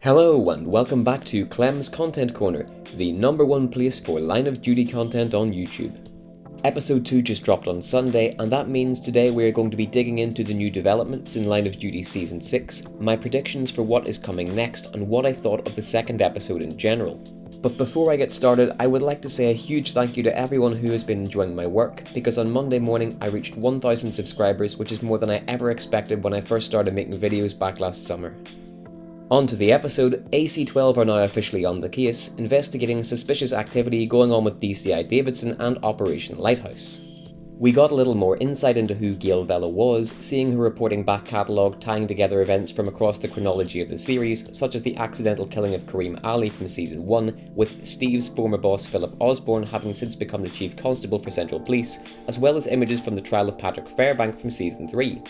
Hello and welcome back to Clem's Content Corner, the number one place for line of duty content on YouTube. Episode 2 just dropped on Sunday, and that means today we are going to be digging into the new developments in Line of Duty Season 6, my predictions for what is coming next, and what I thought of the second episode in general. But before I get started, I would like to say a huge thank you to everyone who has been enjoying my work, because on Monday morning I reached 1,000 subscribers, which is more than I ever expected when I first started making videos back last summer. On to the episode. AC-12 are now officially on the case, investigating suspicious activity going on with DCI Davidson and Operation Lighthouse. We got a little more insight into who Gail Vella was, seeing her reporting back catalogue tying together events from across the chronology of the series, such as the accidental killing of Kareem Ali from Season 1, with Steve's former boss Philip Osborne having since become the Chief Constable for Central Police, as well as images from the trial of Patrick Fairbank from Season 3.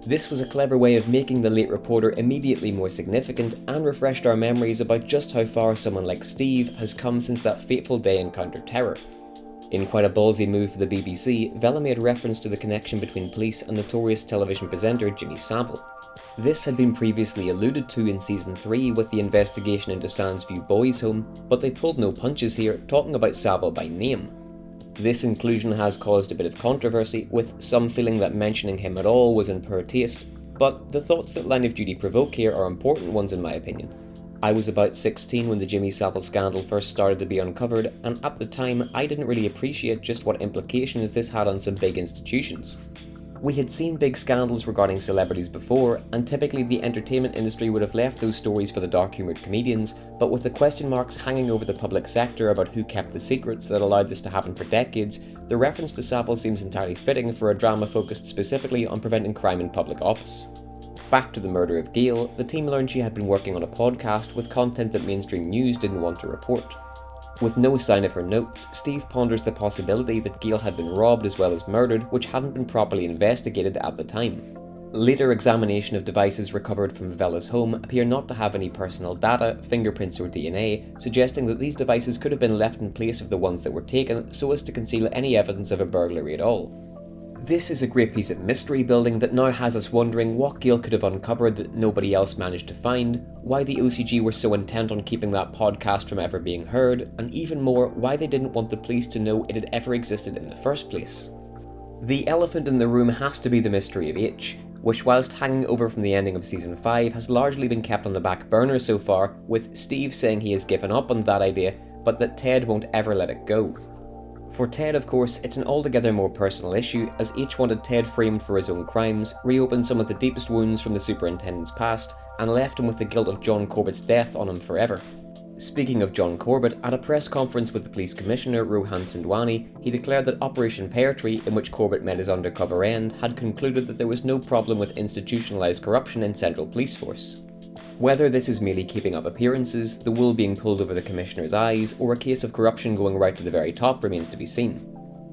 This was a clever way of making the late reporter immediately more significant and refreshed our memories about just how far someone like Steve has come since that fateful day in Counter-Terror. In quite a ballsy move for the BBC, Vella made reference to the connection between police and notorious television presenter Jimmy Savile. This had been previously alluded to in Season 3 with the investigation into Sandsview Boys' Home, but they pulled no punches here, talking about Savile by name. This inclusion has caused a bit of controversy, with some feeling that mentioning him at all was in poor taste, but the thoughts that Line of Duty provoke here are important ones in my opinion. I was about 16 when the Jimmy Savile scandal first started to be uncovered, and at the time I didn't really appreciate just what implications this had on some big institutions. We had seen big scandals regarding celebrities before, and typically the entertainment industry would have left those stories for the dark-humoured comedians, but with the question marks hanging over the public sector about who kept the secrets that allowed this to happen for decades, the reference to Savile seems entirely fitting for a drama focused specifically on preventing crime in public office. Back to the murder of Gail, the team learned she had been working on a podcast with content that mainstream news didn't want to report. With no sign of her notes, Steve ponders the possibility that Gail had been robbed as well as murdered, which hadn't been properly investigated at the time. Later examination of devices recovered from Vella's home appear not to have any personal data, fingerprints or DNA, suggesting that these devices could have been left in place of the ones that were taken so as to conceal any evidence of a burglary at all. This is a great piece of mystery building that now has us wondering what Gail could have uncovered that nobody else managed to find, why the OCG were so intent on keeping that podcast from ever being heard, and even more, why they didn't want the police to know it had ever existed in the first place. The elephant in the room has to be the mystery of H, which whilst hanging over from the ending of Season 5 has largely been kept on the back burner so far, with Steve saying he has given up on that idea, but that Ted won't ever let it go. For Ted, of course, it's an altogether more personal issue, as H wanted Ted framed for his own crimes, reopened some of the deepest wounds from the superintendent's past, and left him with the guilt of John Corbett's death on him forever. Speaking of John Corbett, at a press conference with the police commissioner Rohan Sindwani, he declared that Operation Pear Tree, in which Corbett met his undercover end, had concluded that there was no problem with institutionalised corruption in Central Police Force. Whether this is merely keeping up appearances, the wool being pulled over the commissioner's eyes, or a case of corruption going right to the very top remains to be seen.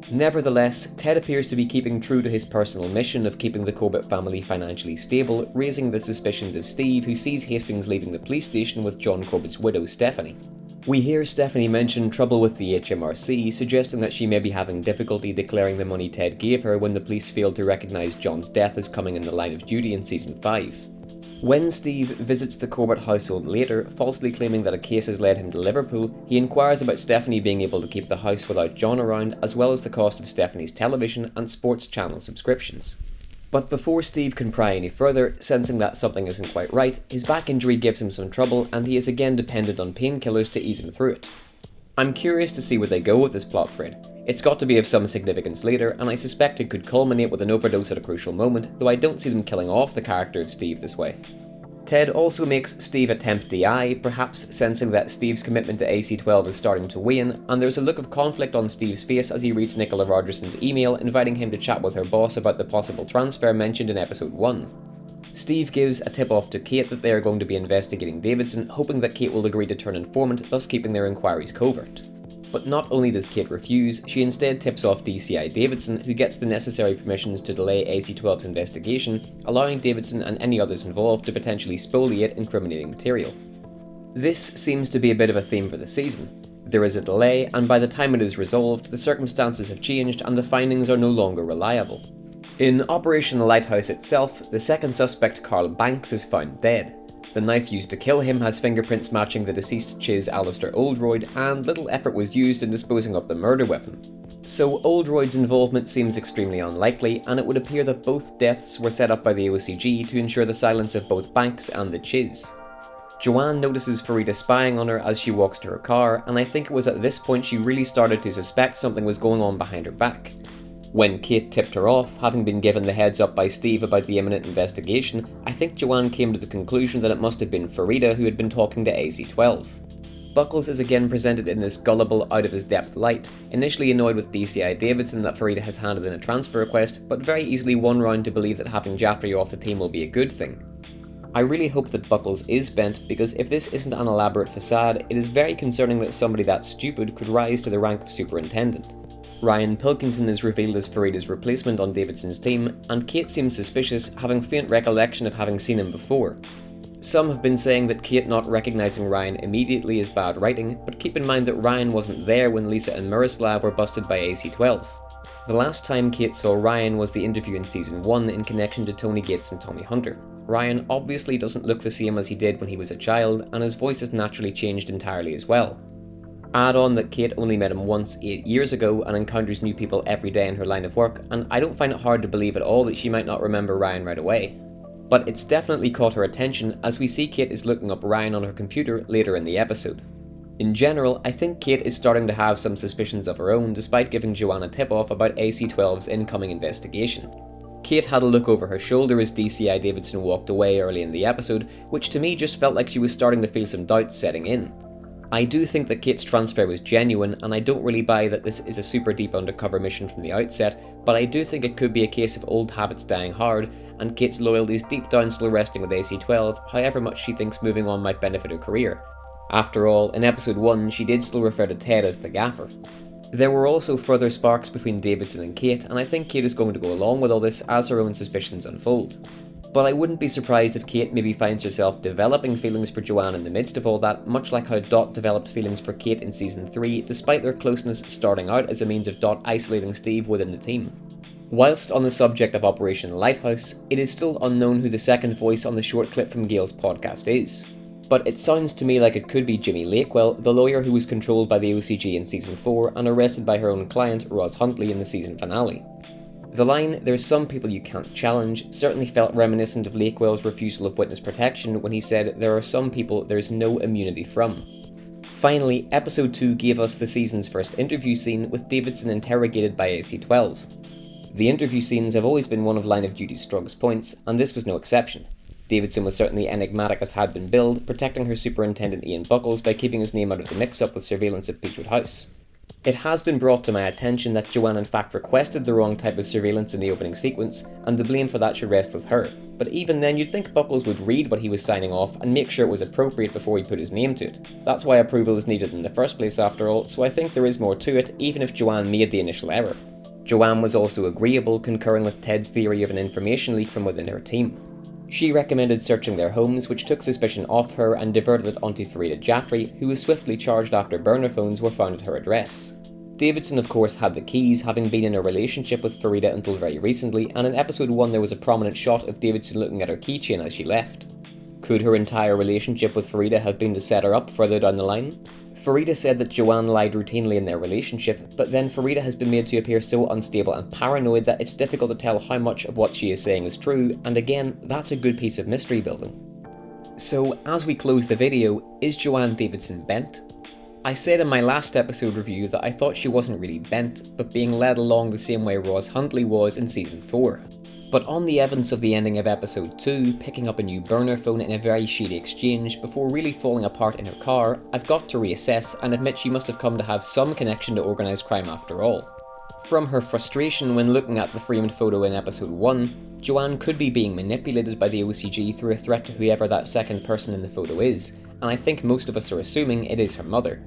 Nevertheless, Ted appears to be keeping true to his personal mission of keeping the Corbett family financially stable, raising the suspicions of Steve, who sees Hastings leaving the police station with John Corbett's widow Stephanie. We hear Stephanie mention trouble with the HMRC, suggesting that she may be having difficulty declaring the money Ted gave her when the police failed to recognise John's death as coming in the line of duty in Season 5. When Steve visits the Corbett household later, falsely claiming that a case has led him to Liverpool, he inquires about Stephanie being able to keep the house without John around, as well as the cost of Stephanie's television and sports channel subscriptions. But before Steve can pry any further, sensing that something isn't quite right, his back injury gives him some trouble and he is again dependent on painkillers to ease him through it. I'm curious to see where they go with this plot thread. It's got to be of some significance later, and I suspect it could culminate with an overdose at a crucial moment, though I don't see them killing off the character of Steve this way. Ted also makes Steve attempt DI, perhaps sensing that Steve's commitment to AC-12 is starting to wane, and there's a look of conflict on Steve's face as he reads Nicola Rogerson's email inviting him to chat with her boss about the possible transfer mentioned in episode 1. Steve gives a tip-off to Kate that they are going to be investigating Davidson, hoping that Kate will agree to turn informant, thus keeping their inquiries covert. But not only does Kate refuse, she instead tips off DCI Davidson, who gets the necessary permissions to delay AC-12's investigation, allowing Davidson and any others involved to potentially spoliate incriminating material. This seems to be a bit of a theme for the season. There is a delay, and by the time it is resolved, the circumstances have changed and the findings are no longer reliable. In Operation Lighthouse itself, the second suspect, Carl Banks, is found dead. The knife used to kill him has fingerprints matching the deceased Chiz Alistair Oldroyd, and little effort was used in disposing of the murder weapon. So Oldroyd's involvement seems extremely unlikely, and it would appear that both deaths were set up by the OCG to ensure the silence of both Banks and the Chiz. Joanne notices Farida spying on her as she walks to her car, and I think it was at this point she really started to suspect something was going on behind her back. When Kate tipped her off, having been given the heads up by Steve about the imminent investigation, I think Joanne came to the conclusion that it must have been Farida who had been talking to AC-12. Buckles is again presented in this gullible, out-of-his-depth light, initially annoyed with DCI Davidson that Farida has handed in a transfer request, but very easily won round to believe that having Japri off the team will be a good thing. I really hope that Buckles is bent, because if this isn't an elaborate facade, it is very concerning that somebody that stupid could rise to the rank of superintendent. Ryan Pilkington is revealed as Farida's replacement on Davidson's team, and Kate seems suspicious, having faint recollection of having seen him before. Some have been saying that Kate not recognising Ryan immediately is bad writing, but keep in mind that Ryan wasn't there when Lisa and Miroslav were busted by AC-12. The last time Kate saw Ryan was the interview in Season 1 in connection to Tony Gates and Tommy Hunter. Ryan obviously doesn't look the same as he did when he was a child, and his voice has naturally changed entirely as well. Add on that Kate only met him once 8 years ago and encounters new people every day in her line of work, and I don't find it hard to believe at all that she might not remember Ryan right away. But it's definitely caught her attention as we see Kate is looking up Ryan on her computer later in the episode. In general, I think Kate is starting to have some suspicions of her own despite giving Joanne a tip-off about AC-12's incoming investigation. Kate had a look over her shoulder as DCI Davidson walked away early in the episode, which to me just felt like she was starting to feel some doubts setting in. I do think that Kate's transfer was genuine, and I don't really buy that this is a super deep undercover mission from the outset, but I do think it could be a case of old habits dying hard, and Kate's loyalties deep down still resting with AC-12, however much she thinks moving on might benefit her career. After all, in episode 1 she did still refer to Ted as the gaffer. There were also further sparks between Davidson and Kate, and I think Kate is going to go along with all this as her own suspicions unfold. But I wouldn't be surprised if Kate maybe finds herself developing feelings for Joanne in the midst of all that, much like how Dot developed feelings for Kate in Season 3, despite their closeness starting out as a means of Dot isolating Steve within the team. Whilst on the subject of Operation Lighthouse, it is still unknown who the second voice on the short clip from Gail's podcast is. But it sounds to me like it could be Jimmy Lakewell, the lawyer who was controlled by the OCG in Season 4 and arrested by her own client, Roz Huntley, in the season finale. The line, "There's some people you can't challenge," certainly felt reminiscent of Lakewell's refusal of witness protection when he said there are some people there's no immunity from. Finally, episode 2 gave us the season's first interview scene with Davidson interrogated by AC-12. The interview scenes have always been one of Line of Duty's strongest points, and this was no exception. Davidson was certainly enigmatic as had been billed, protecting her superintendent Ian Buckles by keeping his name out of the mix-up with surveillance at Beechwood House. It has been brought to my attention that Joanne in fact requested the wrong type of surveillance in the opening sequence, and the blame for that should rest with her. But even then, you'd think Buckles would read what he was signing off and make sure it was appropriate before he put his name to it. That's why approval is needed in the first place after all, so I think there is more to it, even if Joanne made the initial error. Joanne was also agreeable, concurring with Ted's theory of an information leak from within her team. She recommended searching their homes, which took suspicion off her and diverted it onto Farida Jatri, who was swiftly charged after burner phones were found at her address. Davidson of course had the keys, having been in a relationship with Farida until very recently, and in episode 1 there was a prominent shot of Davidson looking at her keychain as she left. Could her entire relationship with Farida have been to set her up further down the line? Farida said that Joanne lied routinely in their relationship, but then Farida has been made to appear so unstable and paranoid that it's difficult to tell how much of what she is saying is true, and again, that's a good piece of mystery building. So, as we close the video, is Joanne Davidson bent? I said in my last episode review that I thought she wasn't really bent, but being led along the same way Roz Huntley was in Season 4. But on the evidence of the ending of episode 2, picking up a new burner phone in a very shady exchange before really falling apart in her car, I've got to reassess and admit she must have come to have some connection to organised crime after all. From her frustration when looking at the framed photo in episode 1, Joanne could be being manipulated by the OCG through a threat to whoever that second person in the photo is, and I think most of us are assuming it is her mother.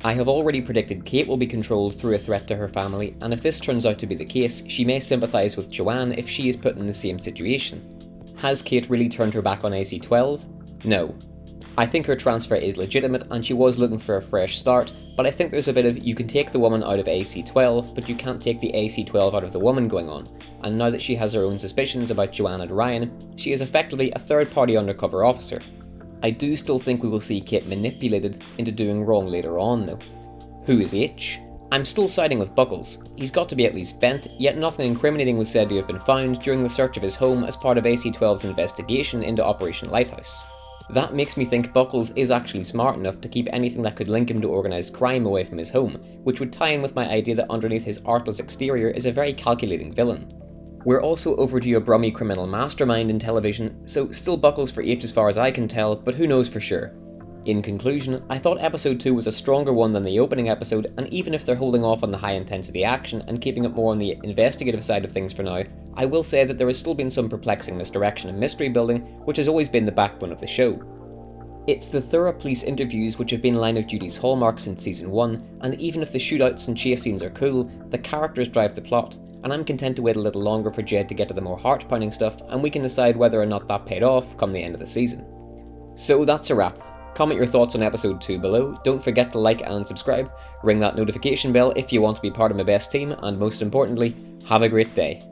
I have already predicted Kate will be controlled through a threat to her family, and if this turns out to be the case, she may sympathise with Joanne if she is put in the same situation. Has Kate really turned her back on AC-12? No. I think her transfer is legitimate and she was looking for a fresh start, but I think there's a bit of you can take the woman out of AC-12, but you can't take the AC-12 out of the woman going on, and now that she has her own suspicions about Joanne and Ryan, she is effectively a third-party undercover officer. I do still think we will see Kate manipulated into doing wrong later on though. Who is H? I'm still siding with Buckles. He's got to be at least bent, yet nothing incriminating was said to have been found during the search of his home as part of AC-12's investigation into Operation Lighthouse. That makes me think Buckles is actually smart enough to keep anything that could link him to organised crime away from his home, which would tie in with my idea that underneath his artless exterior is a very calculating villain. We're also overdue a Brummy criminal mastermind in television, so still Buckles for H as far as I can tell, but who knows for sure. In conclusion, I thought episode 2 was a stronger one than the opening episode, and even if they're holding off on the high intensity action and keeping it more on the investigative side of things for now, I will say that there has still been some perplexing misdirection and mystery building, which has always been the backbone of the show. It's the thorough police interviews which have been Line of Duty's hallmark since season 1, and even if the shootouts and chase scenes are cool, the characters drive the plot, and I'm content to wait a little longer for Jed to get to the more heart-pounding stuff, and we can decide whether or not that paid off come the end of the season. So that's a wrap. Comment your thoughts on episode 2 below, don't forget to like and subscribe, ring that notification bell if you want to be part of my best team, and most importantly, have a great day.